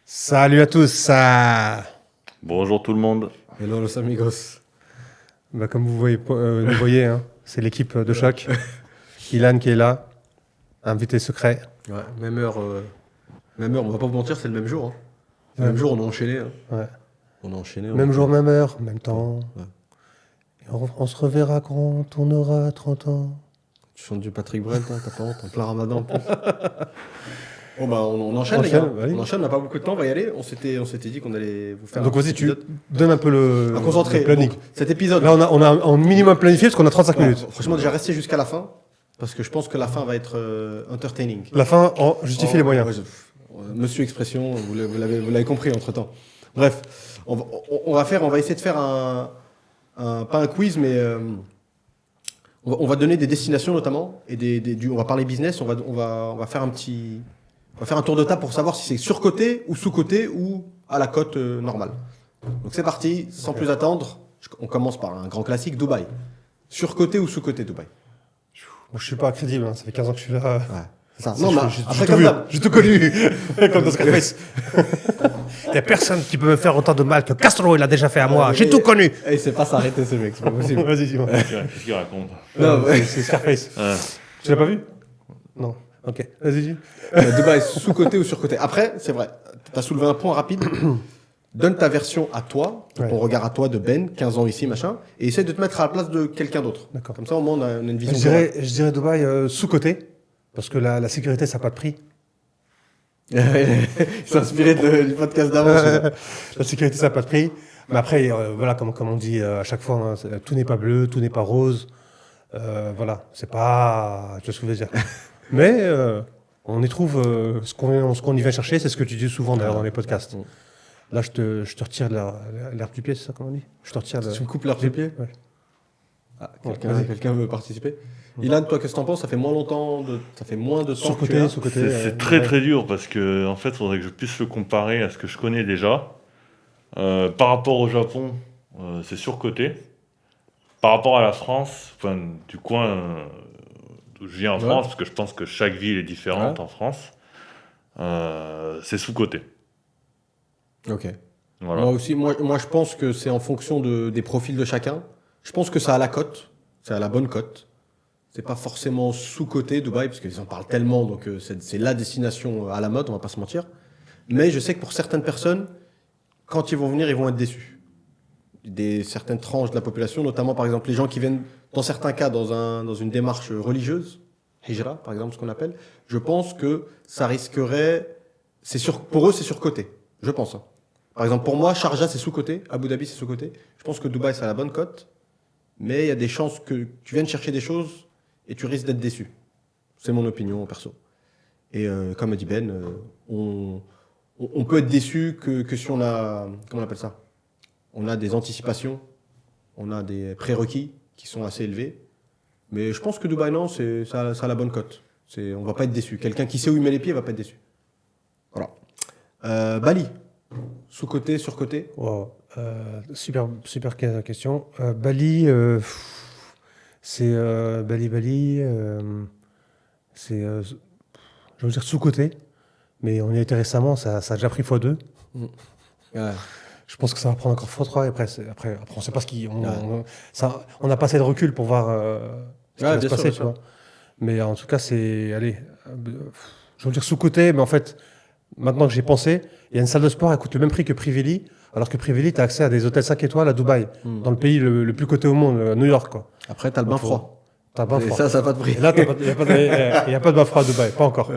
Salut à tous. Bonjour tout le monde. Hello los amigos. Comme vous voyez, nous voyez, hein, c'est l'équipe de choc. Ilan qui est là, invité secret. Ouais, même heure, on va pas vous mentir, c'est le même jour. Hein. C'est le même jour, on a enchaîné. Hein. Ouais. On a enchaîné. Même jour, même heure, même temps. Ouais. Et on se reverra quand on aura 30 ans. Tu chantes du Patrick Brel, toi, t'as pas honte, en plein ramadan en plus. Bon bah on enchaîne les gars. Allez. On enchaîne, on n'a pas beaucoup de temps, on va y aller. On s'était dit qu'on allait vous faire Donc un vas-y, petit tu épisode. donnes un peu le Concentré. planning. Donc, cet épisode. Là, on a un minimum planifié parce qu'on a 35 Ouais, minutes. franchement, déjà restez jusqu'à la fin. Parce que je pense que la fin va être entertaining. La fin, justifie les moyens. Ouais, Monsieur Expression, vous l'avez compris entre temps. Bref, on va essayer de faire pas un quiz, mais on va donner des destinations notamment et on va parler business. On va faire un tour de table pour savoir si c'est surcoté ou sous-coté ou à la cote normale. Donc c'est parti, sans plus attendre. On commence par un grand classique, Dubaï. Surcoté ou sous-coté Dubaï? Moi, je suis pas crédible, hein. Ça fait 15 ans que je suis là. Ouais. Ça. C'est- Non, mais j'ai après tout comme vu, d'hab. j'ai tout connu, comme dans Scarface. Il n'y a personne qui peut me faire autant de mal que Castro, il a déjà fait à moi. J'ai tout connu. Il sait pas s'arrêter ce mec, c'est pas possible. Vas-y, dis-moi. Qu'est-ce qu'il raconte? Non, ouais. C'est Scarface. Tu l'as pas vu? Non. Ok. Vas-y, dis. Dubaï, sous-côté ou sur-côté. Après, c'est vrai, tu as soulevé un point rapide. Donne ta version à toi, Ouais. ton regard à toi de Ben, 15 ans ici, machin, et essaie de te mettre à la place de quelqu'un d'autre. D'accord. Comme ça, au moins, on a une vision. Je dirais Dubaï sous-côté, parce que la sécurité, ça n'a pas de prix. globale. Il s'est inspiré du podcast d'avant. celui-là. La sécurité, ça n'a pas de prix. Mais après, voilà, comme on dit à chaque fois, hein, tout n'est pas bleu, tout n'est pas rose. Voilà, c'est pas. Tu vois ce que je veux dire. Mais on y trouve ce qu'on y vient chercher, c'est ce que tu dis souvent d'ailleurs dans les podcasts. Là, je te retire l'herbe du pied, c'est ça qu'on dit? Je te retire Tu me coupes l'herbe du pied. Ouais. Ah, vas-y. quelqu'un veut participer. Ilan, toi, qu'est-ce que t'en penses? Ça fait moins de temps que tu es là. Sous-côté. C'est très très dur parce que en fait, il faudrait que je puisse le comparer à ce que je connais déjà. Par rapport au Japon, c'est surcoté. Par rapport à la France, enfin, du coin d'où je viens en Ouais. France, parce que je pense que chaque ville est différente Ouais. en France, c'est sous-coté. Ok. Voilà. Moi aussi, moi je pense que c'est en fonction des profils de chacun. Je pense que ça a la cote, c'est à la bonne cote. C'est pas forcément sous-coté Dubaï, parce qu'ils en parlent tellement, donc c'est la destination à la mode, on va pas se mentir. Mais je sais que pour certaines personnes, quand ils vont venir, ils vont être déçus. Certaines tranches de la population, notamment par exemple les gens qui viennent, dans certains cas, dans une démarche religieuse, hijra par exemple, ce qu'on appelle, je pense que ça risquerait, pour eux c'est surcoté, je pense. Hein. Par exemple, pour moi, Sharjah, c'est sous-côté. Abu Dhabi, c'est sous-côté. Je pense que Dubaï, c'est à la bonne cote. Mais il y a des chances que tu viennes chercher des choses et tu risques d'être déçu. C'est mon opinion, perso. Et comme a dit Ben, on peut être déçu que si on a... Comment on appelle ça? On a des anticipations. On a des prérequis qui sont assez élevés. Mais je pense que Dubaï, non, ça a la bonne cote. On va pas être déçu. Quelqu'un qui sait où il met les pieds va pas être déçu. Voilà. Bali. Sous-côté, sur-côté? Wow. Super question. Bali, c'est Bali, c'est, je veux dire sous-côté, mais on y a été récemment, ça a déjà pris x2. Ouais. Je pense que ça va prendre encore x3 et après on sait pas ce qui, on n'a pas assez de recul pour voir ce qui va se bien sûr, passer, bien tu sûr. vois. Mais en tout cas, allez, je veux dire sous-côté, mais en fait, maintenant que j'ai pensé, il y a une salle de sport, elle coûte le même prix que Privili, alors que Privili, tu as accès à des hôtels 5 étoiles à Dubaï, dans le pays le plus coté au monde, New York, quoi. Après, t'as le bain froid. T'as un bain Et froid. ça a pas de prix. Et là, il n'y a pas de bain froid à Dubaï, pas encore.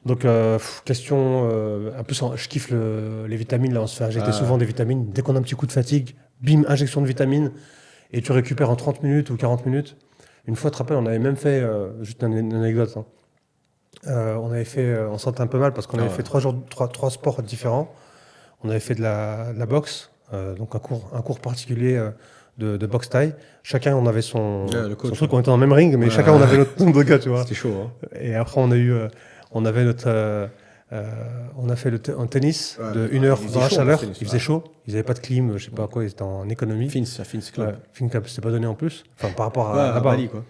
Donc, question, un peu je kiffe les vitamines, là, on se fait injecter souvent des vitamines. Dès qu'on a un petit coup de fatigue, bim, injection de vitamines, et tu récupères en 30 minutes ou 40 minutes. Une fois, tu te rappelles, on avait même fait, juste une anecdote, hein. On avait fait, on sentait un peu mal parce qu'on avait fait 3 sports différents. On avait fait de la boxe, donc un cours particulier de boxe thaï. Chacun, on avait son truc, on était dans le même ring, mais chacun, on avait notre nombre de gars, tu vois. C'était chaud, hein. Et après, on avait on a fait un tennis de 1 heure il faisait dans la chaud, chaleur. le tennis, Il faisait chaud. Ils n'avaient pas de clim, je sais pas quoi, ils étaient en économie. Fins Club. Fins Club, c'était pas donné en plus. Enfin, par rapport à Ouais, à là-bas. Bali, quoi.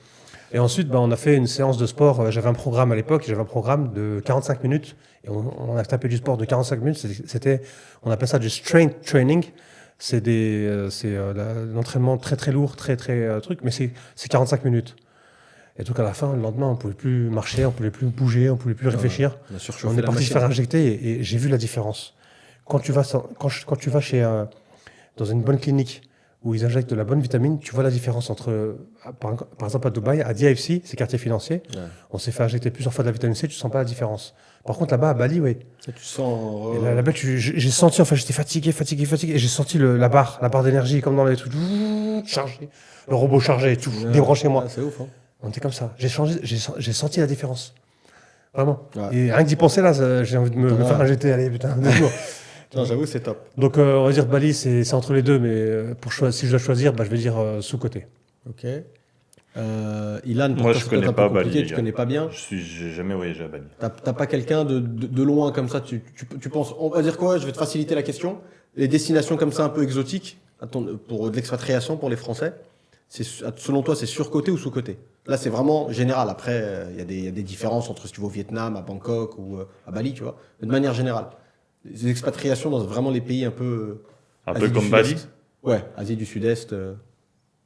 Et ensuite, on a fait une séance de sport. J'avais un programme à l'époque, j'avais un programme de 45 minutes. Et on a tapé du sport de 45 minutes. On appelle ça du strength training. C'est l'entraînement très très lourd, très très truc, mais c'est 45 minutes. Et donc à la fin, le lendemain, on pouvait plus marcher, on pouvait plus bouger, on pouvait plus réfléchir. On est parti se faire injecter et j'ai vu la différence. Quand tu vas dans une bonne clinique où ils injectent de la bonne vitamine, tu vois la différence entre, par exemple à Dubaï, à DIFC, c'est quartier financier, on s'est fait injecter plusieurs fois de la vitamine C, tu sens pas la différence. Par contre là-bas à Bali, oui. Tu sens. Et là-bas, j'ai senti, enfin j'étais fatigué, et j'ai senti la barre d'énergie comme dans les trucs, chargé, le robot chargé, tout, débranchez-moi. C'est ouf, hein. On était comme ça. J'ai senti la différence. Vraiment. Ouais. Et rien que d'y penser là, j'ai envie de me faire injecter, allez putain, Non, j'avoue, c'est top. Donc on va dire Bali, c'est entre les deux, mais si je dois choisir, je vais dire sous-côté. Ok. Ilan, moi je connais pas Bali. Tu connais pas bien. J'ai jamais voyagé à Bali. T'as pas quelqu'un de loin comme ça, tu penses, on va dire quoi, je vais te faciliter la question. Les destinations comme ça un peu exotiques, pour de l'expatriation pour les Français, selon toi c'est surcoté ou sous-coté? Là c'est vraiment général, après il y a des différences entre si tu vas au Vietnam, à Bangkok ou à Bali, tu vois. Mais de manière générale, les expatriations dans vraiment les pays un peu... Un peu comme Bali. Ouais, Asie du Sud-Est.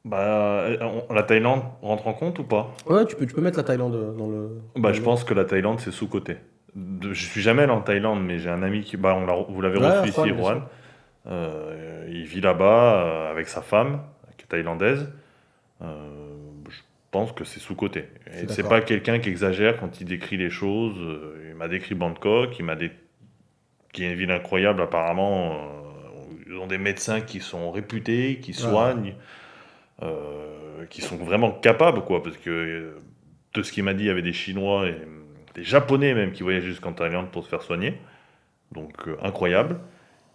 La Thaïlande rentre en compte ou pas? Ouais, tu peux mettre la Thaïlande dans le... Je pense que la Thaïlande c'est sous-coté. Je suis jamais allé en Thaïlande, mais j'ai un ami qui... vous l'avez reçu ici, Rohan. Il vit là-bas avec sa femme, qui est thaïlandaise. Je pense que c'est sous-coté. Et c'est pas quelqu'un qui exagère quand il décrit les choses. Il m'a décrit Bangkok, qui est une ville incroyable apparemment. Ils ont des médecins qui sont réputés, qui soignent, qui sont vraiment capables, quoi. Parce que de ce qu'il m'a dit, il y avait des Chinois et des Japonais même qui voyageaient jusqu'en Thaïlande pour se faire soigner. Donc incroyable.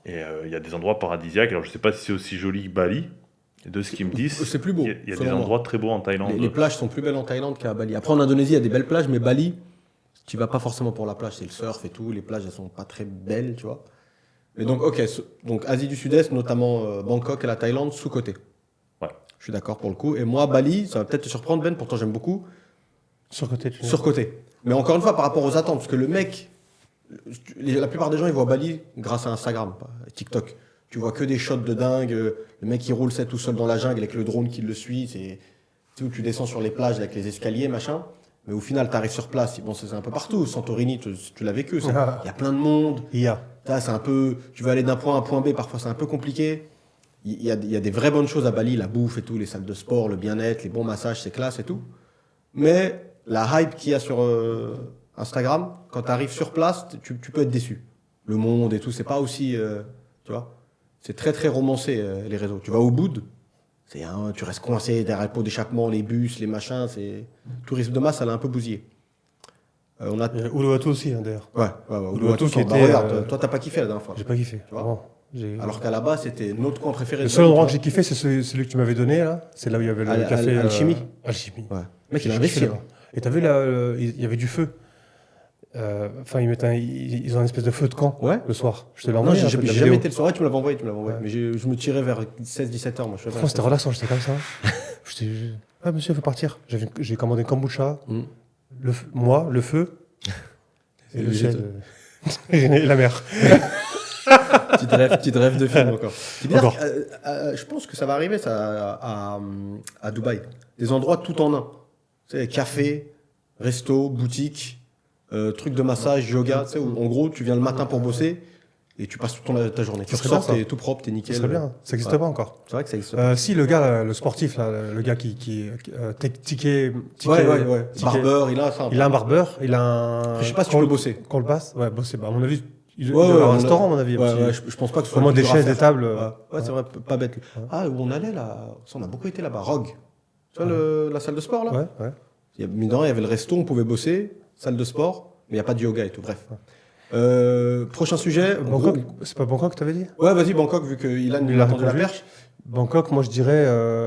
Et il y a des endroits paradisiaques. Alors je sais pas si c'est aussi joli que Bali. De ce qu'ils me disent, c'est plus beau. Il y a des endroits très beaux en Thaïlande. Les plages sont plus belles en Thaïlande qu'à Bali. Après en Indonésie, il y a des belles plages, mais Bali, tu vas pas forcément pour la plage, c'est le surf et tout. Les plages, elles sont pas très belles, tu vois. Mais donc, ok, donc Asie du Sud-Est, notamment Bangkok et la Thaïlande, sous-côté. Ouais. Je suis d'accord pour le coup. Et moi, Bali, ça va peut-être te surprendre, Ben, pourtant j'aime beaucoup. Surcoté, Surcoté. Mais encore une fois, par rapport aux attentes, parce que le mec, la plupart des gens, ils voient Bali grâce à Instagram, TikTok. Tu vois que des shots de dingue, le mec il roule ça tout seul dans la jungle avec le drone qui le suit, c'est où tu descends sur les plages avec les escaliers, machin. Mais au final, tu arrives sur place, bon, c'est un peu partout. Santorini, tu l'as vécu, il y a plein de monde. C'est un peu, tu veux aller d'un point A à un point B, parfois c'est un peu compliqué. Il y a des vraies bonnes choses à Bali, la bouffe et tout, les salles de sport, le bien-être, les bons massages, c'est classe et tout. Mais la hype qu'il y a sur Instagram, quand tu arrives sur place, tu peux être déçu. Le monde et tout, c'est pas aussi, tu vois. C'est très très romancé les réseaux. Tu vas au Boud, tu restes coincé derrière le pot d'échappement, les bus, les machins. Le tourisme de masse, ça l'a un peu bousillé. Uluwatu aussi, hein, d'ailleurs. Ouais, Uluwatu qui était. Regarde, toi, t'as pas kiffé la dernière fois. J'ai pas kiffé. Tu vois. Alors qu'à la base, c'était notre coin préféré. Le seul endroit que j'ai kiffé, c'est celui que tu m'avais donné là. C'est là où il y avait le café. Alchimie. Alchimie. Ouais. Mec, il a investi là. Et t'as vu là, il y avait du feu. Enfin, ils ont une espèce de feu de camp le soir. Je te l'ai envoyé. Non, j'ai jamais été le soir. Ouais, tu me l'avais envoyé. Ouais. Mais je me tirais vers 16-17 heures. Moi, franchement, c'était relaxant. J'étais comme ça. Monsieur, il faut partir. J'ai commandé un kombucha. Le feu. Et le ciel. Et la mer. Petite rêve de film encore. Je pense que ça va arriver ça à Dubaï. Des endroits tout en un. Tu sais, café, resto, boutique. Truc de massage, yoga, tu sais, où, en gros, tu viens le matin pour bosser et tu passes toute ta journée. Tu ressors, t'es tout propre, t'es nickel. Ça serait bien, ça n'existe pas encore. C'est vrai que ça existe pas. Si, le gars, le sportif, là, le gars qui ticket. Ouais. Barbeur, il a ça. Il a un barbeur, il a un. Je sais pas si tu peux bosser. Qu'on le passe. Ouais, bosser. À mon avis, il doit avoir un restaurant, à mon avis. Je pense pas que ce soit. Vraiment des chaises, des tables. Ouais, c'est vrai, pas bête. Ah, où on allait là. On a beaucoup été là-bas. Rogue. Tu vois la salle de sport là? Ouais. Mine de rien, il y avait le resto, on pouvait bosser, salle de sport. Mais il n'y a pas de yoga et tout, bref. Prochain sujet. Bangkok, c'est pas Bangkok que tu avais dit? Ouais, vas-y, Bangkok, vu qu'il a tendu la perche. Bangkok, moi je dirais.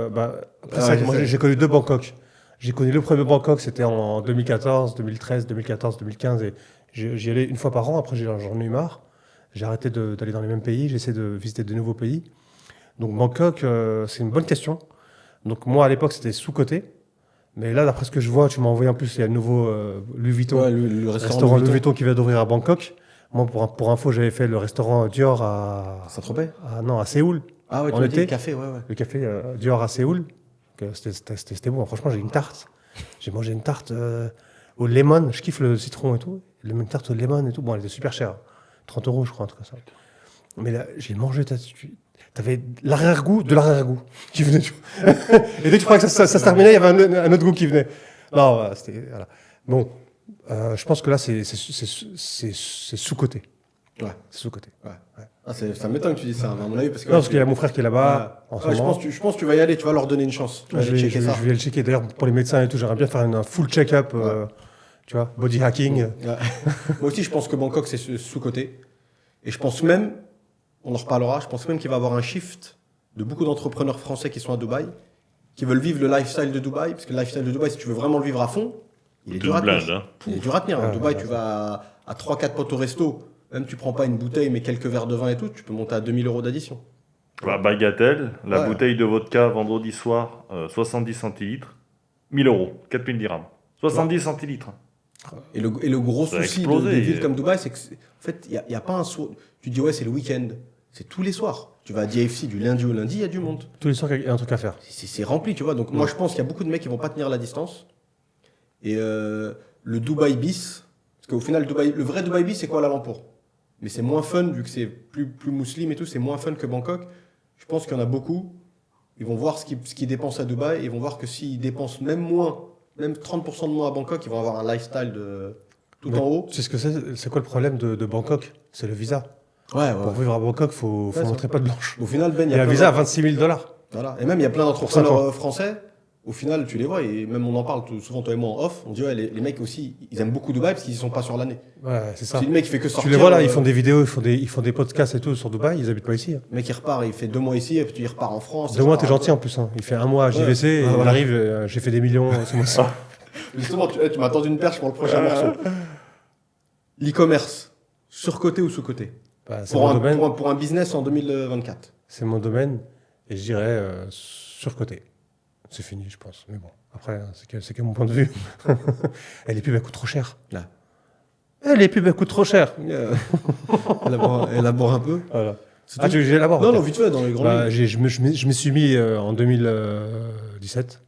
Moi j'ai connu deux Bangkok. J'ai connu le premier Bangkok, c'était en 2014, 2013, 2014, 2015. Et j'y allais une fois par an, après j'en ai eu marre. J'ai arrêté d'aller dans les mêmes pays, j'essaie de visiter de nouveaux pays. Donc Bangkok, c'est une bonne question. Donc moi à l'époque c'était sous-coté. Mais là, d'après ce que je vois, tu m'as envoyé en plus, il y a le nouveau Louis Vuitton, Ouais, le restaurant Louis Vuitton qui vient d'ouvrir à Bangkok. Moi, pour info, j'avais fait le restaurant Dior Saint-Tropez non, à Séoul. Ah ouais, tu En m'as dit été. le café, ouais. Le café Dior à Séoul. C'était bon. Franchement, j'ai une tarte. J'ai mangé une tarte au lemon. Je kiffe le citron et tout. Une tarte au lemon et tout. Bon, elle était super chère. 30 €, je crois, un truc comme ça. Mais là, j'ai mangé. T'avais l'arrière-goût de l'arrière-goût qui venait. Et dès que tu crois que ça se terminait, il y avait un autre goût qui venait. Non, voilà, voilà. Bon, je pense que là, c'est sous-côté. Ouais. C'est sous-côté. Ouais. Ah, ça m'étonne que tu dises ça, à mon avis. Parce qu'il y a mon frère qui est là-bas. En ce moment. Je pense que tu vas y aller, tu vas leur donner une chance. Je vais le checker. D'ailleurs, pour les médecins et tout, j'aimerais bien faire un full check-up, tu vois, body hacking. Ouais. Moi aussi, je pense que Bangkok, c'est sous-côté. Et je pense même, on en reparlera, je pense même qu'il va y avoir un shift de beaucoup d'entrepreneurs français qui sont à Dubaï, qui veulent vivre le lifestyle de Dubaï. Parce que le lifestyle de Dubaï, si tu veux vraiment le vivre à fond, il est dur à tenir. Il est dur à tenir. À Dubaï, tu vas à 3-4 potes au resto. Même tu prends pas une bouteille, mais quelques verres de vin et tout, tu peux monter à 2000 € d'addition. Bah, bagatelle, la bouteille de vodka vendredi soir, 70 centilitres, 1000 €, 4000 dirhams. 70 centilitres. Et le gros souci des villes comme Dubaï, c'est que, en fait, il n'y a pas un soir. Tu dis, ouais, c'est le week-end. C'est tous les soirs. Tu vas à DFC du lundi au lundi, il y a du monde. Tous les soirs, il y a un truc à faire. C'est rempli, tu vois. Donc, moi, je pense qu'il y a beaucoup de mecs qui vont pas tenir la distance. Et le Dubaï bis, parce qu'au final, le vrai Dubaï bis, c'est Kuala Lumpur. Mais c'est moins fun, vu que c'est plus musulman et tout, c'est moins fun que Bangkok. Je pense qu'il y en a beaucoup. Ils vont voir ce qu'ils dépensent à Dubaï et ils vont voir que s'ils dépensent même moins, même 30% de moins à Bangkok, ils vont avoir un lifestyle de tout en haut. C'est ce que c'est quoi le problème de Bangkok? C'est le visa. Ouais. Pour vivre à Bangkok, faut montrer pas de blanche. Au final, Ben, il y a un visa à 26 000 $. Voilà. Et même, il y a plein d'entrepreneurs français. Au final, tu les vois, et même on en parle souvent, toi et moi, en off. On dit, ouais, les mecs aussi, ils aiment beaucoup Dubaï parce qu'ils y sont pas sur l'année. Ouais, c'est ça. C'est le mec qui fait que sortir. Tu les vois là, ils font des vidéos, ils font des podcasts et tout sur Dubaï, ils habitent pas ici. Le mec, il repart, il fait 2 mois ici, et puis il repart en France. 2 mois, t'es gentil en plus. Hein. Il fait 1 mois à JVC, et on arrive, j'ai fait des millions ce mois-ci. Justement, tu m'as tendu une perche pour le prochain morceau. L'e-commerce, surcoté ou sous-coté pour un business en 2024. C'est mon domaine, et je dirais surcoté. C'est fini, je pense. Mais bon, après, c'est que mon point de vue. Et les pubs, elles coûtent trop cher. Là. Les pubs, elles coûtent trop cher. Élabore un peu. Voilà. J'élabore. Non, vite fait, dans les grands lignes. Je me suis mis en 2017.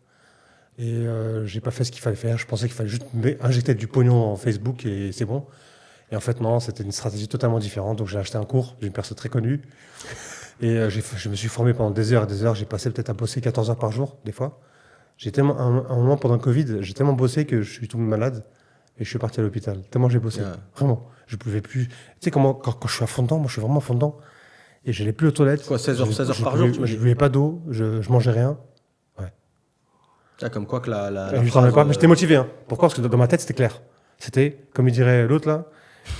Et j'ai pas fait ce qu'il fallait faire. Je pensais qu'il fallait juste injecter du pognon en Facebook et c'est bon. Et en fait, non, c'était une stratégie totalement différente. Donc, j'ai acheté un cours d'une personne très connue. Et je me suis formé pendant des heures et des heures. J'ai passé peut-être à bosser 14 heures par jour, des fois. À un moment, pendant le Covid, j'ai tellement bossé que je suis tombé malade et je suis parti à l'hôpital. Tellement j'ai bossé. Vraiment. Je pouvais plus. Tu sais, quand je suis à fond dedans, moi, je suis vraiment à fond dedans. Et j'allais plus aux toilettes. Quoi, 16 heures par jour, tu Je buvais pas d'eau, je mangeais rien. Ouais. Comme quoi que mais j'étais motivé. Hein. Pourquoi? Parce que dans ma tête, c'était clair. C'était, comme il dirait l'autre là,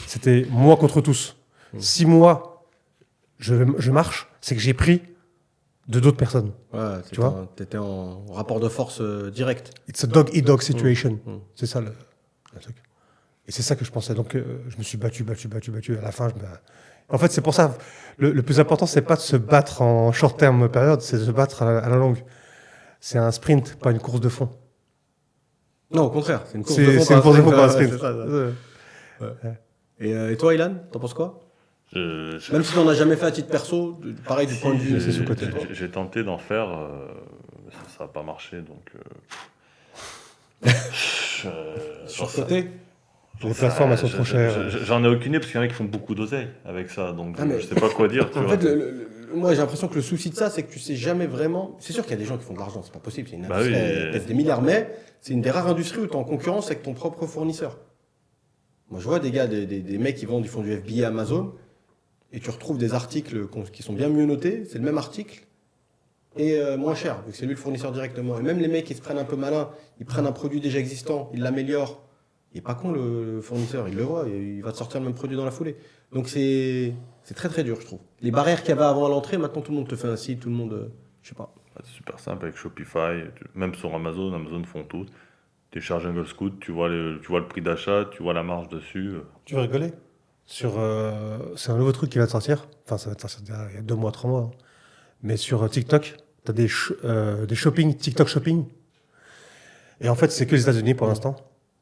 c'était moi contre tous. Si moi, je marche, c'est que j'ai pris de d'autres personnes. Ouais, tu vois, t'étais en rapport de force direct. It's a dog-eat-dog situation. C'est ça le truc. Et c'est ça que je pensais. Donc, je me suis battu. À la fin, en fait, c'est pour ça. Le plus important, c'est pas de se battre en short term période, c'est de se battre à la longue. C'est un sprint, pas une course de fond. Non, au contraire. C'est une course de fond, pas un sprint. Et toi, Ilan, t'en penses quoi? Même si t'en as jamais fait à titre perso, pareil du point de vue, c'est sous-côté. J'ai tenté d'en faire, ça n'a pas marché, donc. Surcoté. Les plateformes, elles sont trop chères. J'en ai aucune idée parce qu'il y en a qui font beaucoup d'oseille avec ça, donc je sais pas quoi dire. En fait, moi j'ai l'impression que le souci de ça, c'est que tu sais jamais vraiment. C'est sûr qu'il y a des gens qui font de l'argent, c'est pas possible, c'est une industrie, pèse des milliards, mais c'est une des rares industries où tu es en concurrence avec ton propre fournisseur. Moi je vois des gars, des mecs qui vendent, ils font du FBA Amazon, et tu retrouves des articles qui sont bien mieux notés, c'est le même article, et moins cher, vu que c'est lui le fournisseur directement. Et même les mecs qui se prennent un peu malin, ils prennent un produit déjà existant, ils l'améliorent. Il n'est pas con le fournisseur, il le voit, il va te sortir le même produit dans la foulée. Donc c'est très très dur, je trouve. Les barrières qu'il y avait avant à l'entrée, maintenant tout le monde te fait un site, tout le monde, je sais pas. C'est super simple avec Shopify, même sur Amazon font tout. Tu charges Jungle Scout, tu vois le prix d'achat, tu vois la marge dessus. Tu veux rigoler? C'est un nouveau truc qui va te sortir. Enfin, ça va te sortir il y a 2 mois, 3 mois. Hein. Mais sur TikTok, tu as des shopping, TikTok Shopping. Et en fait, c'est que les États-Unis pour l'instant.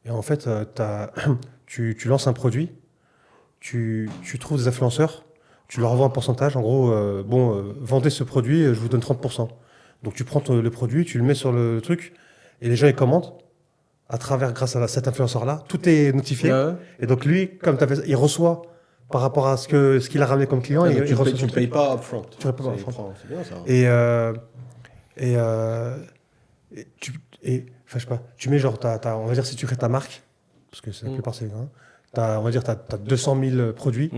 Et en fait, tu lances un produit, tu trouves des influenceurs, tu leur envoies un pourcentage. En gros, vendez ce produit, je vous donne 30%. Donc tu prends le produit, tu le mets sur le truc, et les gens ils commandent grâce à cet influenceur-là. Tout est notifié. Ouais. Et donc lui, comme il reçoit par rapport à ce qu'il a ramené comme client, Ouais, il tu reçoit ne son payes truc. pas upfront. Tu payes pas upfront. C'est bien ça. Enfin, je sais pas, tu mets genre, on va dire si tu crées ta marque, parce que c'est la plupart c'est on va dire t'as 200 000 produits,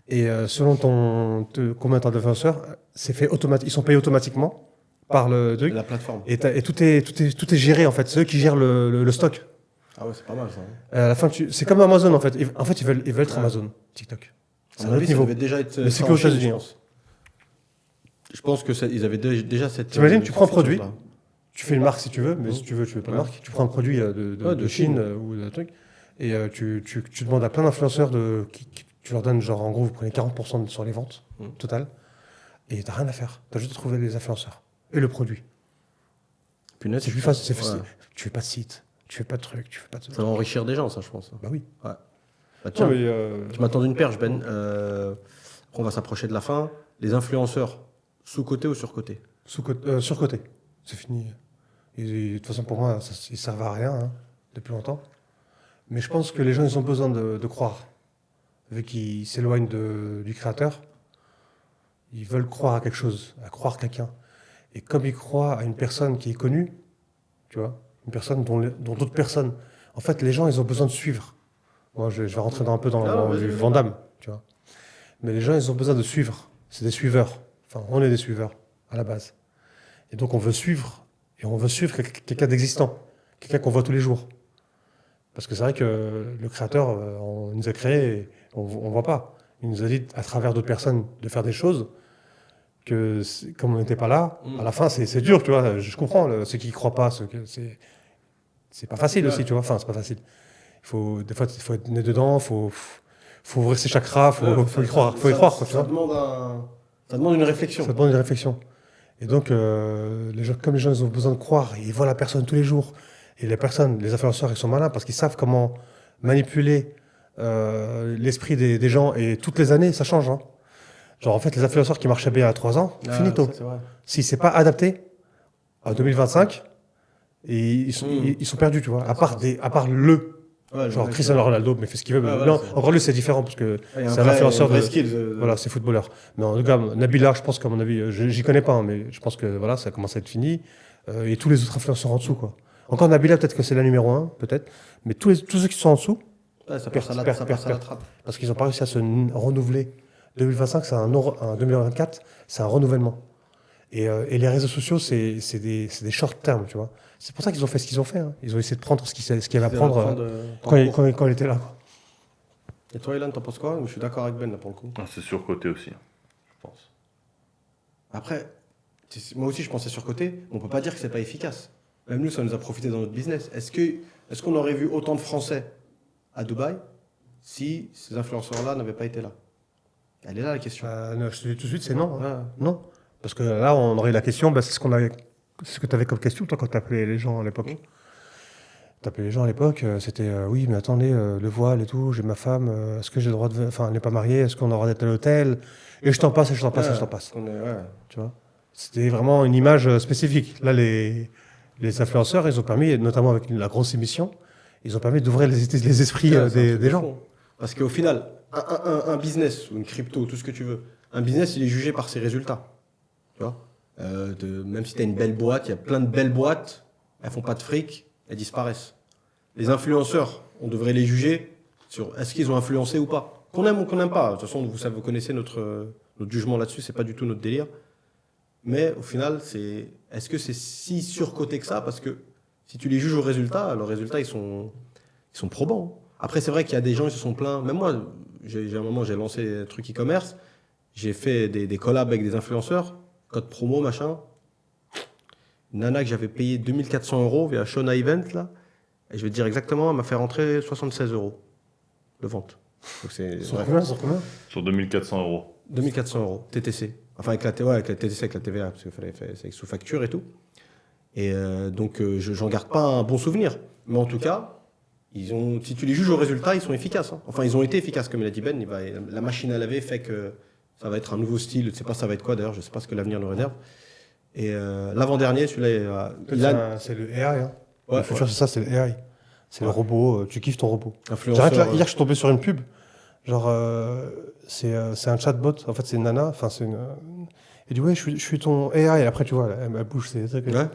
et selon combien t'as d'influenceurs, c'est fait ils sont payés automatiquement par le truc, La plateforme. et tout est géré en fait, c'est eux qui gèrent le stock. Ah ouais, c'est pas mal ça. À la fin, c'est comme Amazon en fait, en fait ils veulent être Amazon, TikTok. À mon avis, ça devait déjà être. Mais c'est ça qu'aux en Chine, États-Unis, je pense. Je pense que ils avaient déjà cette. T'imagines, tu prends un cette produit, chose-là. tu fais une marque si tu veux, mais si tu veux pas de marque, tu prends un produit de Chine ou de truc, et tu demandes à plein d'influenceurs tu leur donnes genre en gros vous prenez 40% sur les ventes totales, et t'as rien à faire, t'as juste à trouver les influenceurs et le produit. Punaise, C'est plus facile, ouais. tu fais pas de site, tu fais pas de truc, tu fais pas de... Ça va enrichir des gens, ça, je pense. Bah oui. Ouais. Bah, tiens, Non, mais, tu m'as tendu une perche, Ben. Après, on va s'approcher de la fin. Les influenceurs, sous-côté ou sur-côté? surcoté, c'est fini. De toute façon pour moi ils servent à rien depuis longtemps. Mais je pense que les gens ils ont besoin de croire. Vu qu'ils s'éloignent du créateur, ils veulent croire à quelque chose, à croire quelqu'un. Et comme ils croient à une personne qui est connue, tu vois, une personne dont d'autres personnes... En fait, les gens, ils ont besoin de suivre. Moi, je vais rentrer un peu dans du Vandame, tu vois. Mais les gens, ils ont besoin de suivre. C'est des suiveurs. Enfin, on est des suiveurs, à la base. Et donc, on veut suivre. Et on veut suivre quelqu'un d'existant. Quelqu'un qu'on voit tous les jours. Parce que c'est vrai que le créateur, on nous a créé, et on ne voit pas. Il nous a dit, à travers d'autres personnes, de faire des choses que, comme on n'était pas là, à la fin, c'est dur, tu vois. Je comprends, ceux qui ne croient pas, c'est pas facile aussi, tu vois. Enfin, c'est pas facile. Des fois, il faut être né dedans, il faut ouvrir ses chakras, faut y croire. Faut y croire, quoi, tu vois. Ça demande une réflexion. Ça demande une réflexion. Et donc, comme les gens ils ont besoin de croire, ils voient la personne tous les jours. Et les influenceurs, ils sont malins parce qu'ils savent comment manipuler l'esprit des gens. Et toutes les années, ça change. Genre, en fait, les influenceurs qui marchaient bien il y a 3 ans, finito. Si c'est pas adapté à 2025, ils sont perdus, tu vois. À part genre Cristiano Ronaldo, mais fait ce qu'il veut. Non, encore lui, c'est différent parce que c'est un influenceur voilà, c'est footballeur. Mais en tout cas, Nabila, je pense qu'à mon avis, j'y connais pas, mais je pense que voilà, ça commence à être fini. Et tous les autres influenceurs en dessous, quoi. Encore Nabila, peut-être que c'est la numéro 1, peut-être. Mais tous ceux qui sont en dessous, ça passe à la trappe. parce qu'ils n'ont pas réussi à se renouveler. 2025, c'est 2024, c'est un renouvellement. Et les réseaux sociaux, c'est des short term, tu vois. C'est pour ça qu'ils ont fait ce qu'ils ont fait. Ils ont essayé de prendre ce qu'il y avait à prendre quand il était là. Quoi. Et toi, Ilan, t'en penses quoi? Je suis d'accord avec Ben, là, pour le coup. C'est surcoté aussi, je pense. Après, moi aussi, je pensais surcoté. On peut pas dire que c'est pas efficace. Même nous, ça nous a profité dans notre business. Est-ce qu'on aurait vu autant de Français à Dubaï si ces influenceurs-là n'avaient pas été là? Elle est là, la question. Non, je te dis tout de suite, c'est non. Non. Parce que là, on aurait la question, c'est ce que tu avais comme question, toi, quand tu appelais les gens à l'époque. T'appelais les gens à l'époque, c'était oui, mais attendez, le voile et tout, j'ai ma femme, est-ce que j'ai le droit de. Enfin, elle n'est pas mariée, est-ce qu'on a le droit d'être à l'hôtel? Et je t'en passe, et je t'en passe, et je t'en passe. Tu vois? C'était vraiment une image spécifique. Là, les influenceurs, ils ont permis, notamment avec la grosse émission, ils ont permis d'ouvrir les esprits des gens. Parce qu'au final, un business, ou une crypto, tout ce que tu veux, un business, il est jugé par ses résultats. Tu vois, même si tu as une belle boîte, il y a plein de belles boîtes, elles font pas de fric, elles disparaissent. Les influenceurs, on devrait les juger sur est-ce qu'ils ont influencé ou pas. Qu'on aime ou qu'on n'aime pas. De toute façon, vous connaissez notre jugement là-dessus, c'est pas du tout notre délire. Mais au final, est-ce que c'est si surcoté que ça? Parce que si tu les juges au résultat, leurs résultats, ils sont probants. Après, c'est vrai qu'il y a des gens qui se sont plaints. Même moi, j'ai un moment, j'ai lancé un truc e-commerce. J'ai fait des collabs avec des influenceurs. Code promo, machin. Une nana que j'avais payé 2400 € via Shona Event, là. Et je vais te dire exactement, elle m'a fait rentrer 76 € de vente. Donc Sur combien? Sur 2400 €. 2400 € TTC. Enfin, avec la TTC, avec la TVA, parce qu'il fallait faire sous facture et tout. Et donc, j'en garde pas un bon souvenir. Mais en tout cas, si tu les juges au résultat, ils sont efficaces. Hein. Enfin, ils ont été efficaces, comme il a dit Ben. La machine à laver fait que ça va être un nouveau style. Je ne sais pas ça va être quoi d'ailleurs. Je ne sais pas ce que l'avenir nous réserve. Et l'avant-dernier, celui-là, c'est le AI. Hein. Ouais, le futur, c'est ça, c'est le AI. C'est le robot. Tu kiffes ton robot. Influenceur, J'arrête là. Hier, je suis tombé sur une pub. Genre, c'est un chatbot. En fait, c'est une nana. Enfin, c'est une. Elle dit ouais, je suis ton AI. Et après, tu vois, elle bouge ses trucs. Ouais.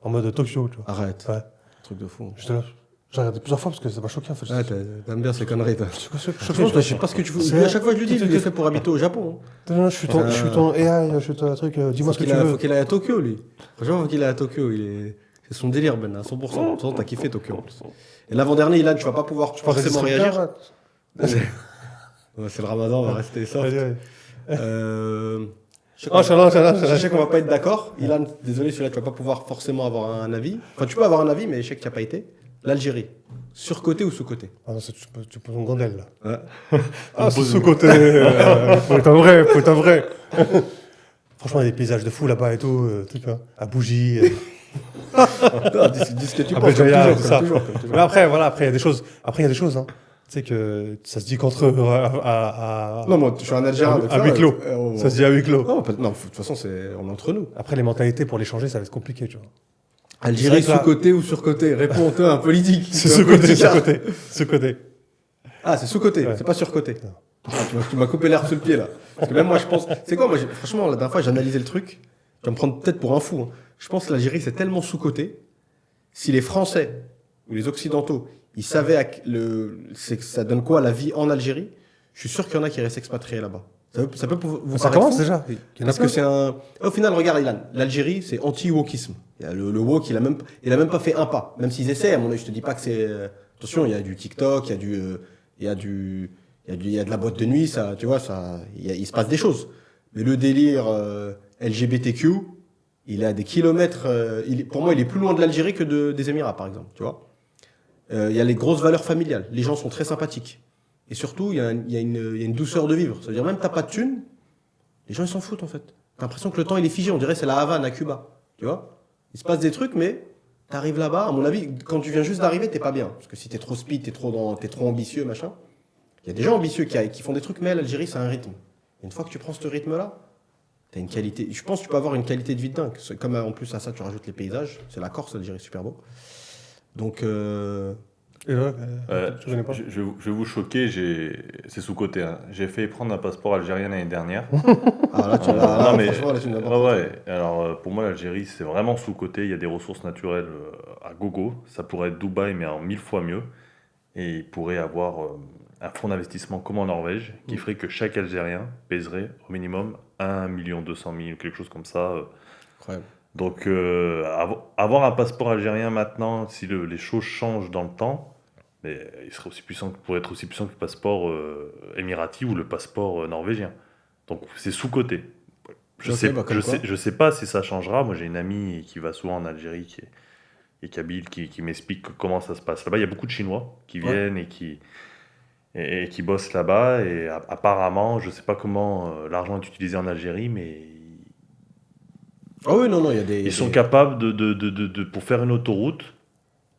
En mode talk show, tu vois. Arrête. Ouais. Truc de fou. J'étais là. J'ai regardé plusieurs fois parce que ça m'a choqué en fait. Ouais, t'aimes bien ces conneries, toi. Je Je sais pas ce que tu veux. À chaque fois, je lui dis, il est fait pour habiter au Japon. Non, je suis ton AI, je suis ton truc. Dis-moi ce que tu veux. Faut qu'il aille à Tokyo, lui. Franchement, faut qu'il aille à Tokyo. C'est son délire, Ben, à 100%. De toute façon, t'as kiffé Tokyo en plus. Et l'avant-dernier, Ilan, tu vas pas pouvoir forcément réagir. C'est le ramadan, on va rester soft. Je sais qu'on va pas être d'accord. Ilan, désolé, celui-là, tu vas pas pouvoir forcément avoir un avis. Enfin, tu peux avoir un avis, mais je sais que tu n'as pas été. L'Algérie, surcoté ou sous-coté? Ah non, tu poses une gondelle là. Ouais. Ah, c'est sous-coté. Faut être un vrai. Franchement, il y a des paysages de fou là-bas et tout, à bougie. Dis ce que tu penses, comme toujours. Mais après, voilà, après il y a des choses. Hein. Tu sais que ça se dit qu'entre Non, moi, je suis un Algérien. À huis clos. Ça se dit à huis clos. Non, de toute façon, on est entre nous. Après, les mentalités pour les changer, ça va être compliqué, tu vois. Algérie, sous-côté ou sur-côté? Réponds-toi, un politique. C'est sous-côté. Ah, c'est sous-côté, c'est pas sur-côté. Tu m'as coupé l'air sous le pied, là. Parce que même moi, je pense. C'est quoi, moi, franchement, la dernière fois, j'ai analysé le truc. Tu vas me prendre peut-être pour un fou. Hein. Je pense que l'Algérie, c'est tellement sous-côté. Si les Français ou les Occidentaux, ils savaient ça donne quoi la vie en Algérie, je suis sûr qu'il y en a qui restent expatriés là-bas. Ça peut vous ça commence déjà. Parce que c'est au final, regarde, Ilan, l'Algérie, c'est anti-wokisme. Il y a le wok, il a même pas fait un pas. Même s'ils essaient, à mon avis, je te dis pas que c'est. Attention, il y a du TikTok, il y a de la boîte de nuit, ça, tu vois, il se passe des choses. Mais le délire LGBTQ, il est à des kilomètres. Pour moi, il est plus loin de l'Algérie que des Émirats, par exemple, tu vois. Il y a les grosses valeurs familiales. Les gens sont très sympathiques. Et surtout, il y a une douceur de vivre. Ça veut dire, même t'as pas de thunes, les gens ils s'en foutent en fait. T'as l'impression que le temps il est figé. On dirait que c'est la Havane à Cuba. Tu vois? Il se passe des trucs, mais t'arrives là-bas. À mon avis, quand tu viens juste d'arriver, t'es pas bien. Parce que si t'es trop speed, t'es trop ambitieux, machin. Il y a des gens ambitieux qui font des trucs, mais l'Algérie, c'est un rythme. Et une fois que tu prends ce rythme-là, t'as une qualité. Je pense que tu peux avoir une qualité de vie de dingue. Comme en plus à ça, tu rajoutes les paysages. C'est la Corse, l'Algérie, super beau. Donc. Et là, je vais vous choquer, c'est sous-côté. Hein. J'ai fait prendre un passeport algérien l'année dernière. Ah là, franchement, là, tu n'as pas. Ouais. Alors, pour moi, l'Algérie, c'est vraiment sous-côté. Il y a des ressources naturelles à gogo. Ça pourrait être Dubaï, mais en 1000 fois mieux. Et il pourrait avoir un fonds d'investissement comme en Norvège, qui ferait que chaque Algérien pèserait au minimum 1 200 000, quelque chose comme ça. Incroyable. Donc, avoir un passeport algérien maintenant, si les choses changent dans le temps, mais il serait pourrait être aussi puissant que le passeport émirati ou le passeport norvégien. Donc, c'est sous-côté. Je sais pas si ça changera. Moi, j'ai une amie qui va souvent en Algérie, qui est kabyle, qui m'explique comment ça se passe là-bas. Il y a beaucoup de Chinois qui viennent et qui bossent là-bas. Et apparemment, je sais pas comment l'argent est utilisé en Algérie, mais ah oui, non, il y a ils sont capables pour faire une autoroute,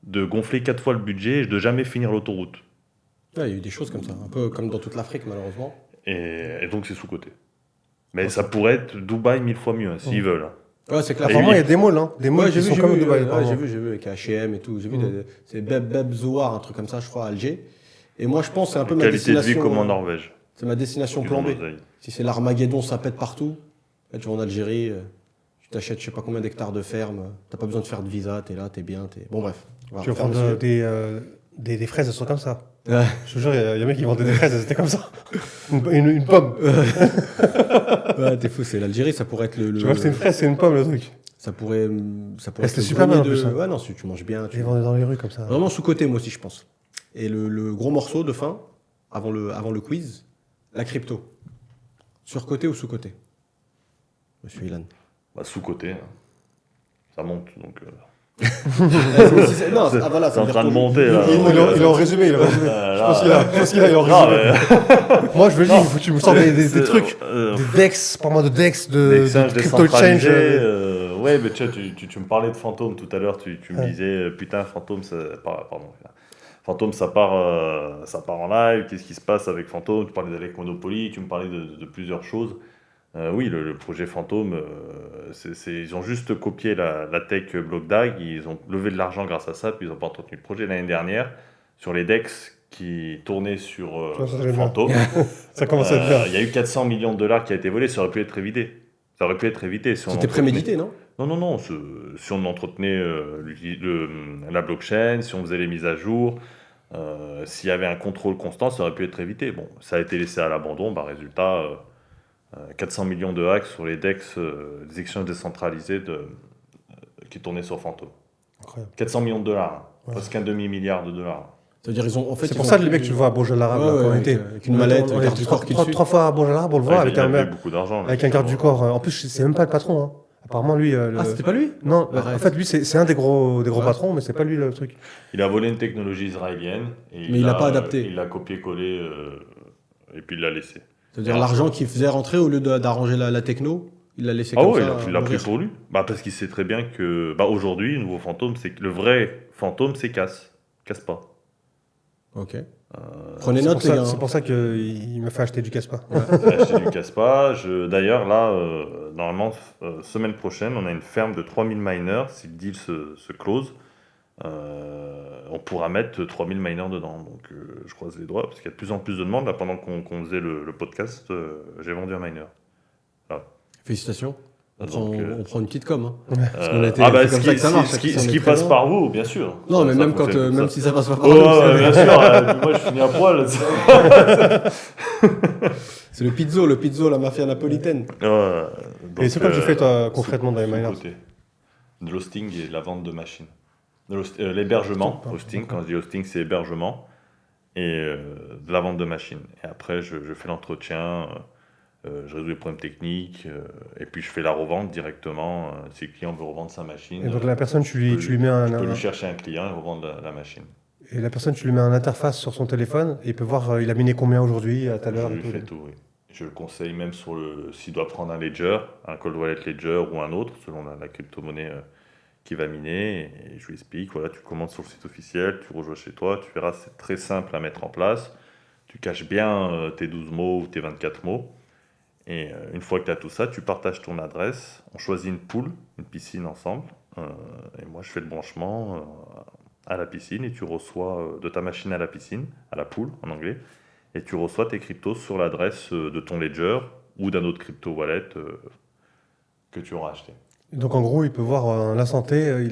de gonfler 4 fois le budget et de jamais finir l'autoroute. Ouais, il y a eu des choses comme ça, un peu comme dans toute l'Afrique, malheureusement. Et donc, c'est sous-côté. Mais ça pourrait être Dubaï 1000 fois mieux, s'ils veulent. Ouais, c'est clair. Apparemment, il y a des malls, hein. Des malls qui sont comme Dubaï. J'ai vu, avec H&M et tout. J'ai vu, c'est Beb Zouar, un truc comme ça, je crois, à Alger. Et moi, je pense que c'est un peu ma destination. Qualité de vie comme en Norvège. C'est ma destination plan B. Si c'est l'Armageddon, ça pète partout. Là, tu vas en Algérie, tu t'achètes je sais pas combien d'hectares de ferme. T'as pas besoin de faire de visa, t'es là, t'es bien. Bon, bref. Tu vas prendre des fraises, elles sont comme ça. Ouais. Je te jure, il y a un mec qui vendait des fraises, elles étaient comme ça. Une pomme. Ouais, t'es fou, c'est l'Algérie, ça pourrait être le. Tu vois, c'est une fraise, c'est une pomme, le truc. Ça pourrait c'était super bien en plus. Ouais, non, si tu manges bien. Tu les vendais dans les rues comme ça. Vraiment sous-côté, moi aussi, je pense. Et le gros morceau de fin, avant le quiz, la crypto. Sur-côté ou sous-côté, monsieur Ilan? Bah, sous-côté. Hein. Ça monte, donc. Non, voilà, c'est en train de monter. Là. Il est en résumé. Je pense qu'il est en résumé. Moi, je veux dire, il faut que tu me sors des trucs. Des DEX, pas moi de DEX, de crypto exchange. vrai, mais tu me parlais de fantôme tout à l'heure, tu me disais, putain, fantôme, pardon. Fantôme, ça part en live, qu'est-ce qui se passe avec Fantôme? Tu parlais d'Alec Monopoly, tu me parlais de plusieurs choses. Oui, le projet Fantôme, ils ont juste copié la tech BlockDAG, ils ont levé de l'argent grâce à ça, puis ils n'ont pas entretenu le projet l'année dernière sur les DEX qui tournaient sur Fantôme. Ça commence à être bien. Il y a eu 400 millions de dollars qui a été volé, ça aurait pu être évité. Ça aurait pu être évité si on C'était prémédité, non? Non. Si on entretenait la blockchain, si on faisait les mises à jour, s'il y avait un contrôle constant, ça aurait pu être évité. Bon, ça a été laissé à l'abandon. Résultat, 400 millions de hacks sur les DEX, des exchanges décentralisés qui tournaient sur Phantom. Incroyable. 400 millions de dollars, Ouais. presque un demi-milliard de dollars. C'est-à-dire, C'est pour ça que les mecs, tu le vois à Bourges de l'Arabe, quand on était. avec une mallette, on un était garde du corps qui le suit. trois fois à Bourges de l'Arabe, on le voit Ouais, avec il a un fait mec, beaucoup d'argent. là, avec un garde du corps. En plus, c'est même pas le patron. Hein. Apparemment, lui. Ah, c'était pas lui? Non, Arrête. en fait, lui, c'est un des gros Ouais. patrons, mais c'est pas lui le truc. Il a volé une technologie israélienne. Et Mais il l'a pas adapté. Il l'a copié-collé et puis il l'a laissé. C'est-à-dire Et l'argent qu'il faisait rentrer, au lieu d'arranger la techno, il l'a laissé Ah comme ouais, ça. il l'a pris mourir. pour lui. Parce qu'il sait très bien que aujourd'hui, le nouveau fantôme, c'est que le vrai fantôme, c'est casse. Casse pas. Ok. Prenez note, les gars. C'est pour ça qu'il m'a fait acheter du Caspa. J'ai acheté du casse-pas. D'ailleurs, là, normalement, semaine prochaine, on a une ferme de 3000 miners. Si le deal se close, on pourra mettre 3000 miners dedans. Donc, je croise les doigts, parce qu'il y a de plus en plus de demandes. Là, pendant qu'on faisait le podcast, j'ai vendu un miner. Félicitations. On Donc, prend une petite com. Hein. euh, qu'on a été- ah bah, c'est comme ça que ça marche, ce si on qui est passe présent. par vous, bien sûr. Non, mais Ça même, fonctionne comme même ça. si ça passe pas par Oh, nous, bien sûr, puis moi je finis à poil. c'est le pizzo, la mafia napolitaine. Et c'est quoi que tu fais, toi, concrètement, dans les miners? De l'hosting et de la vente de machines. L'hébergement, hosting, quand je dis hosting, c'est hébergement, et de la vente de machines. Et après, je fais l'entretien, je résous les problèmes techniques, et puis je fais la revente directement. Si le client veut revendre sa machine, Et donc la personne, tu lui mets je peux lui un. chercher un client et revendre la machine. Et la personne, tu lui mets un interface sur son téléphone et il peut voir il a miné combien aujourd'hui, à telle heure Je et lui tout. fais tout, oui. Je le conseille même s'il doit prendre un ledger, un cold wallet ledger ou un autre, selon la crypto-monnaie qui va miner. Et je lui explique, voilà, tu commandes sur le site officiel, tu rejoins chez toi, tu verras, c'est très simple à mettre en place. Tu caches bien tes 12 mots ou tes 24 mots. Et une fois que tu as tout ça, tu partages ton adresse. On choisit une pool, une piscine ensemble. Et moi, je fais le branchement à la piscine et tu reçois de ta machine à la piscine, à la pool en anglais. Et tu reçois tes cryptos sur l'adresse de ton ledger ou d'un autre crypto wallet que tu auras acheté. Donc en gros, il peut voir à l'instant T,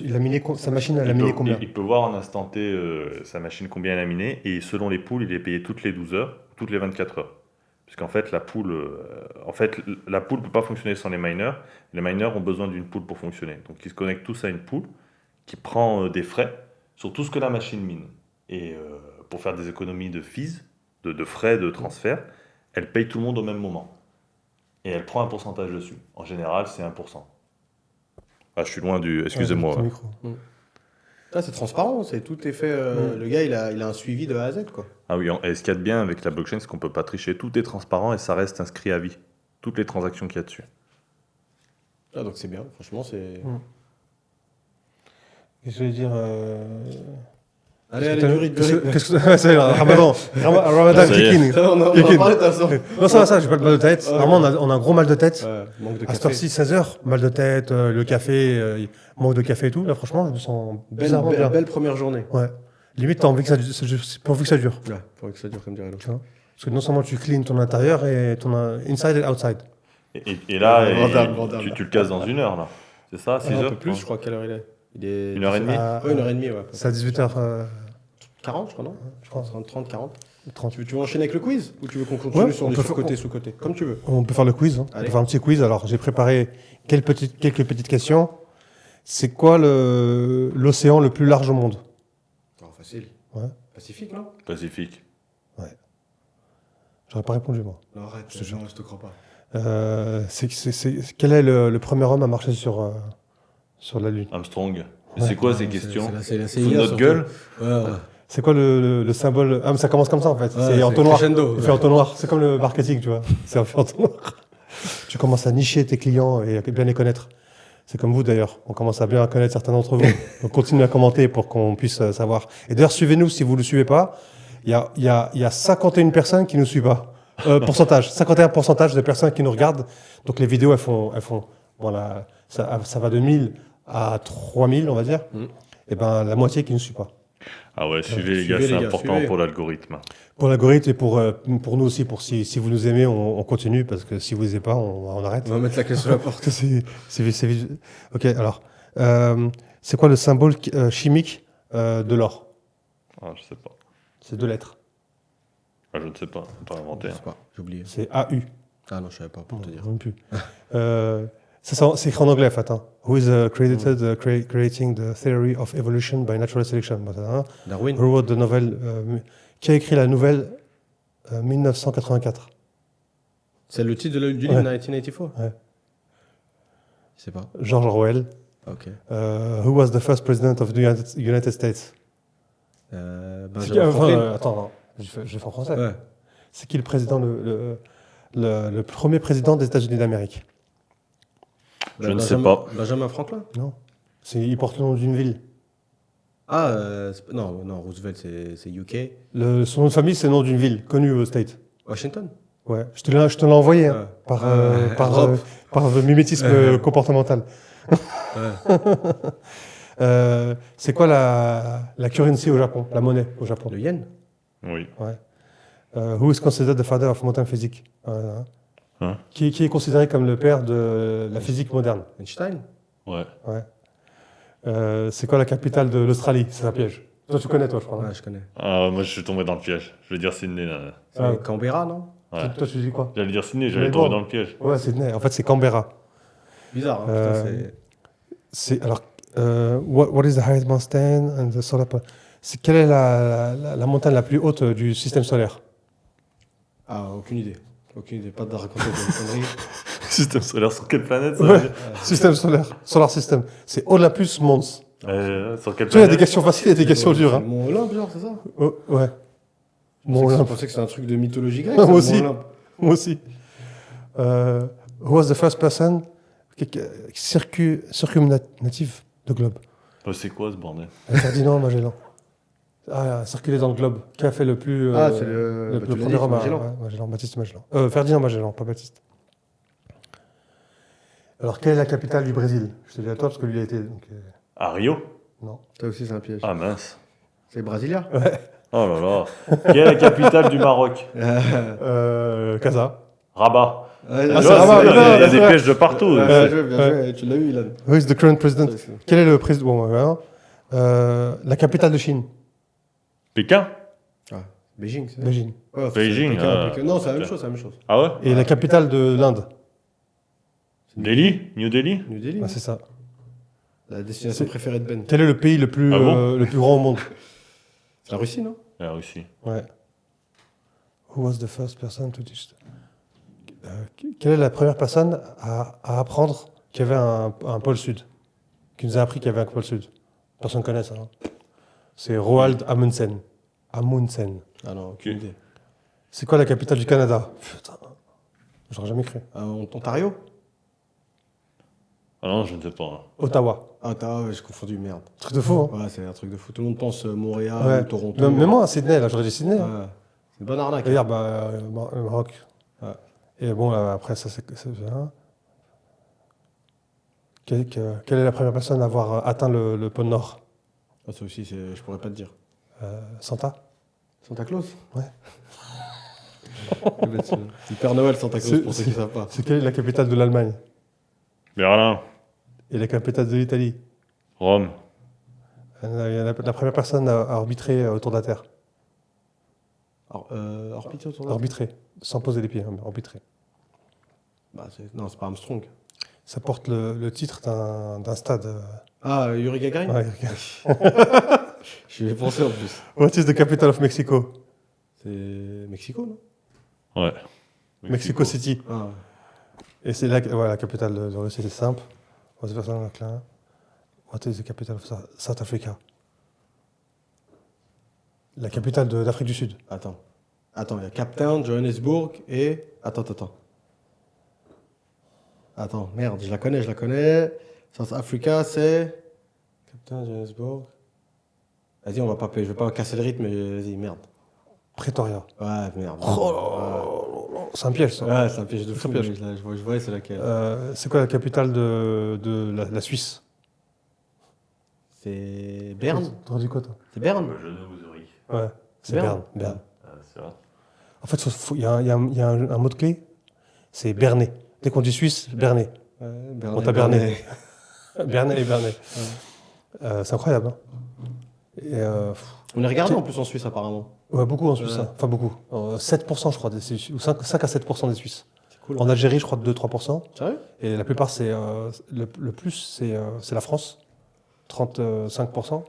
il a miné sa machine, elle a miné combien? Il peut voir en instant T sa machine combien elle a miné, et selon les pools, il est payé toutes les 12 heures, toutes les 24 heures. Puisqu'en fait, la pool ne peut pas fonctionner sans les miners. Les miners ont besoin d'une pool pour fonctionner. Donc ils se connectent tous à une pool qui prend des frais sur tout ce que la machine mine. Et pour faire des économies de fees, de frais de transfert, elle paye tout le monde au même moment. Et elle prend un pourcentage dessus. En général, c'est 1%. Ah, je suis loin du... Excusez-moi. Ton micro. Ah, c'est transparent, tout est fait. Le gars, il a un suivi de A à Z, quoi. Ah oui, et ce qu'il y a de bien avec la blockchain, c'est qu'on ne peut pas tricher. Tout est transparent et ça reste inscrit à vie. Toutes les transactions qu'il y a dessus. Ah, donc c'est bien, franchement, c'est. Qu'est-ce que je vais dire Allez, Qu'est-ce que c'est Ramadan. Ramadan Ça y est. kicking. On en Kicking. parlait de toute façon. Non, ça va, j'ai pas de mal de tête. Ouais. Vraiment, on a un gros mal de tête. Manque de À cette café. heure-ci, 16h, mal de tête, le café, manque de café et tout. Là, franchement, je me sens bizarrement bien. Belle première journée. Ouais. Limite, t'as envie que ça dure. Ouais, faudrait que ça dure comme dirait l'autre. Tu vois. Parce que non seulement tu cleans ton intérieur et ton inside et outside. Et là, Vendable. tu le casses dans une heure, là. C'est ça, 6 Un heures peu plus, je crois, quelle heure il est. Il est. 1h30. Ouais, 1h30, ouais. C'est à 18h30, 40, je crois, non je crois. 30, 40. 30. Tu veux enchaîner avec le quiz ou tu veux qu'on continue Ouais, sur on les peut sous-côtés, sous-côtés Comme tu veux. On peut faire le quiz. Hein. On Allez. peut faire un petit quiz. Alors, j'ai préparé quelques petites questions. C'est quoi l'océan le plus large au monde? Oh, facile. Ouais. Pacifique, non Pacifique. J'aurais pas répondu, moi. Non, arrête, Je te jure. je te crois pas. Quel est le premier homme à marcher sur la Lune? Armstrong. Et Ouais. c'est quoi ces questions? C'est la Sous CIA, notre surtout. gueule? Ouais. C'est quoi le symbole? Ah, mais ça commence comme ça, en fait. Ouais, c'est en c'est entonnoir. crescendo, Il fait ouais. entonnoir. C'est comme le marketing, tu vois. C'est en fait entonnoir. Tu commences à nicher tes clients et à bien les connaître. C'est comme vous d'ailleurs. On commence à bien connaître certains d'entre vous. Donc continuez à commenter pour qu'on puisse savoir. Et d'ailleurs, suivez-nous si vous ne le suivez pas. Il y a 51 personnes qui ne nous suivent pas. Pourcentage. 51% de personnes qui nous regardent. Donc les vidéos, elles font voilà, ça va de 1000 à 3000, on va dire. Et ben la moitié qui ne nous suit pas. Ah ouais, suivez les gars, suivez c'est les gars, important suivez. pour l'algorithme. Pour l'algorithme et pour nous aussi, si vous nous aimez, on continue, parce que si vous les aimez pas, on arrête. On va mettre la clé sur la porte. Ok, alors, c'est quoi le symbole chimique de l'or? Ah, je sais pas. C'est 2 lettres. Ah, je ne sais pas, pas inventé. Je Hein. sais pas, j'ai oublié. C'est AU. Ah non, je savais pas pour te dire. Même plus. C'est écrit en anglais, en fait. Hein. Who is credited creating the theory of evolution by natural selection? Darwin. Who wrote the novel, qui a écrit la nouvelle 1984? C'est le titre du livre 1984. Ouais. Je sais pas. George Orwell. Ok. Who was the first president of the United States? Benjamin Franklin. Attends, non, je fais en français. Ouais. C'est qui le président, le premier président des États-Unis d'Amérique? Je ne sais pas. Benjamin Franklin. Non. Il porte le nom d'une ville. Ah, non, Roosevelt, c'est UK. Son nom de famille, c'est le nom d'une ville connue aux States. Washington. Ouais. Je te l'ai envoyé hein, Ouais. par mimétisme comportemental. Ouais. C'est quoi la currency au Japon, la monnaie au Japon? Le yen. Oui. Ouais. Who is considered the father of modern physics? Hein? Qui est considéré comme le père de la physique moderne? Einstein. Ouais. Ouais. C'est quoi la capitale de l'Australie? C'est un piège. Toi, tu connais, toi, je crois. non Ouais, je connais. Ah, moi, je suis tombé dans le piège. Je vais dire Sydney. Là. C'est Ah. Canberra, non? Ouais. Toi, tu dis quoi? J'allais dire Sydney, j'allais Melbourne. tomber dans le piège. Ouais, Sydney. En fait, c'est Canberra. Bizarre, hein, putain, c'est... Alors, what is the highest mountain and the solar quelle est la montagne la plus haute du système solaire? Ah, aucune idée. Aucune idée. Pas de raconter des conneries. Système solaire sur quelle planète ça Ouais. veut dire Système solaire. Solar system. C'est Olympus Mons. Sur quelle Tu vois, il y a des planète questions faciles et des questions dures. C'est Hein. le Mont Olympe, genre, c'est ça? Oh, ouais. Mont Je Olympe. pensais que c'était un truc de mythologie grecque. Moi ça, le aussi. Mont Olympe. Moi aussi. Who was the first person circumnative de globe? C'est quoi ce bordel? Ferdinand Magellan. Ah, circuler dans le globe. Qui a fait le plus. C'est le le tu l'as premier dit, homme. Magellan. Ouais, Magellan, Baptiste Magellan. Ferdinand Magellan, pas Baptiste. Alors, quelle est la capitale du Brésil? Je te dis à toi parce que lui a été. Donc, À Rio? non. Ça aussi, c'est un piège. Ah mince. C'est Brasilia. Oh là là. Quelle est la capitale du Maroc? Casa. Rabat. Ouais, Ah, Tu c'est vois, Rabat, il y non, a c'est des vrai. pièges de partout. bien joué, bien joué. Tu l'as eu, Ilan. Who is the current president? Ouais, c'est- Quel est le président? Bon, voilà. La capitale de Chine? Pékin? Ah, Beijing, c'est ça? Beijing. Ouais, Beijing, Pékin. Non, c'est la même ok. chose, c'est la même chose. Ah ouais? Et la capitale de l'Inde? Delhi? New Delhi? New Delhi. Ah, c'est ça. La destination préférée de Ben. Quel est le pays le plus, Ah bon le plus grand au monde? C'est la Russie, non? La Russie. Ouais. Who was the first person to teach? Quelle est la première personne à apprendre qu'il y avait un pôle sud? Qui nous a appris qu'il y avait un pôle sud? Personne ne connaît ça. Hein. C'est Roald Amundsen. Amundsen. Ah non, aucune Ok. idée. C'est quoi la capitale du Canada? Putain. J'aurais jamais cru. Ontario? Ah non, je ne sais pas. Hein. Ottawa. Ah, j'ai confondu, merde. Truc de fou, hein? Ouais, c'est un truc de fou. Tout le monde pense Montréal Ouais. ou Toronto. Même moi, à Sydney, là, j'aurais dit Sydney. Hein. Ouais. C'est une bonne arnaque. Regarde, le Maroc. Ouais. Et bon, là, après, ça, c'est bien. Quelle est la première personne à avoir atteint le pôle Nord? Ah, ça aussi, je pourrais pas te dire. Santa? Santa Claus? Ouais. C'est le Père Noël, Santa Claus, pour ceux qui ne savent pas. C'est quelle est la capitale de l'Allemagne? Berlin. Et la capitale de l'Italie? Rome. La première personne à arbitrer autour de la Terre. Orbiter autour de la Terre. Arbitrer, sans poser les pieds, hein, mais arbitrer. Bah, non, c'est pas Armstrong. Ça porte le titre d'un stade. Ah, Yuri Gagarin? Ouais. J'y ai pensé en plus. What is the capital of Mexico? C'est Mexico, non? Ouais. Mexico City. Ah, Et c'est la capitale de Russie, c'est simple. What is the capital of South Africa? La capitale d'Afrique du Sud. attends, il y a Cape Town, Johannesburg et... Attends, merde, je la connais. South Africa, c'est. Captain Johannesburg. Vas-y, je vais pas casser le rythme, mais vas-y, merde. Pretoria. Ouais, merde. C'est un piège, ça. Ouais, c'est un piège de fou. C'est un piège. Je vois, c'est laquelle. C'est quoi la capitale de la Suisse? C'est Berne. T'aurais dit quoi, toi? C'est Berne. Je ne vous aurais. Ouais, c'est Berne. Berne. C'est vrai. En fait, il y a un mot-clé, c'est Berner. Dès qu'on dit Suisse, Berner. Berne. On t'a berné. Berner et Berner. C'est incroyable. Hein. Et, On est regardé en plus en Suisse, apparemment. ouais, beaucoup en Suisse. Hein. Enfin, beaucoup. 7%, je crois, des Suisses, ou 5 à 7% des Suisses. C'est cool. En Algérie, je crois, 2-3%. Sérieux? Et la plupart, c'est le plus, c'est la France, 35%.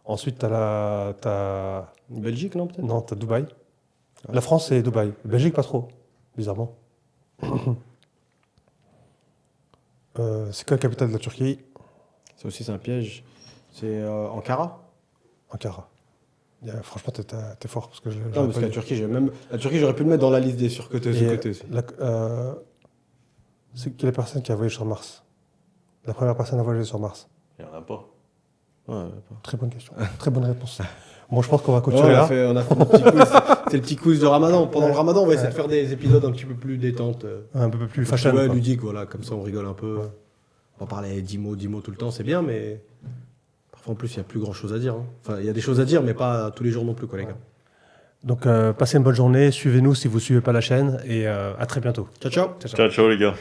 Ensuite, t'as Belgique, non, peut-être? non, t'as Dubaï. La France, c'est Dubaï. Belgique, pas trop, bizarrement. C'est quoi la capitale de la Turquie? Ça aussi, c'est un piège. C'est Ankara? Ankara. Franchement, t'es fort. Parce que Non, parce que la Turquie, j'aurais pu le mettre dans la liste des surcotés aussi. C'est qui est la personne qui a voyagé sur Mars? La première personne à voyager sur Mars? Il n'y en a pas. Ouais, Très bonne question. Très bonne réponse. Bon, je pense qu'on va continuer là. on a fait un petit quiz. C'est le petit quiz de Ramadan. Pendant le Ramadan, on va essayer de faire des épisodes un petit peu plus détente. Un peu plus fashion. Ouais, quoi. ludique, voilà. Comme ça, on rigole un peu. Ouais. On va parler 10 mots tout le temps, c'est bien, mais parfois en plus, il n'y a plus grand chose à dire. Hein. Enfin, il y a des choses à dire, mais pas tous les jours non plus, quoi, les gars. Donc, passez une bonne journée. Suivez-nous si vous ne suivez pas la chaîne. Et à très bientôt. Ciao, ciao. Ciao, ciao les gars.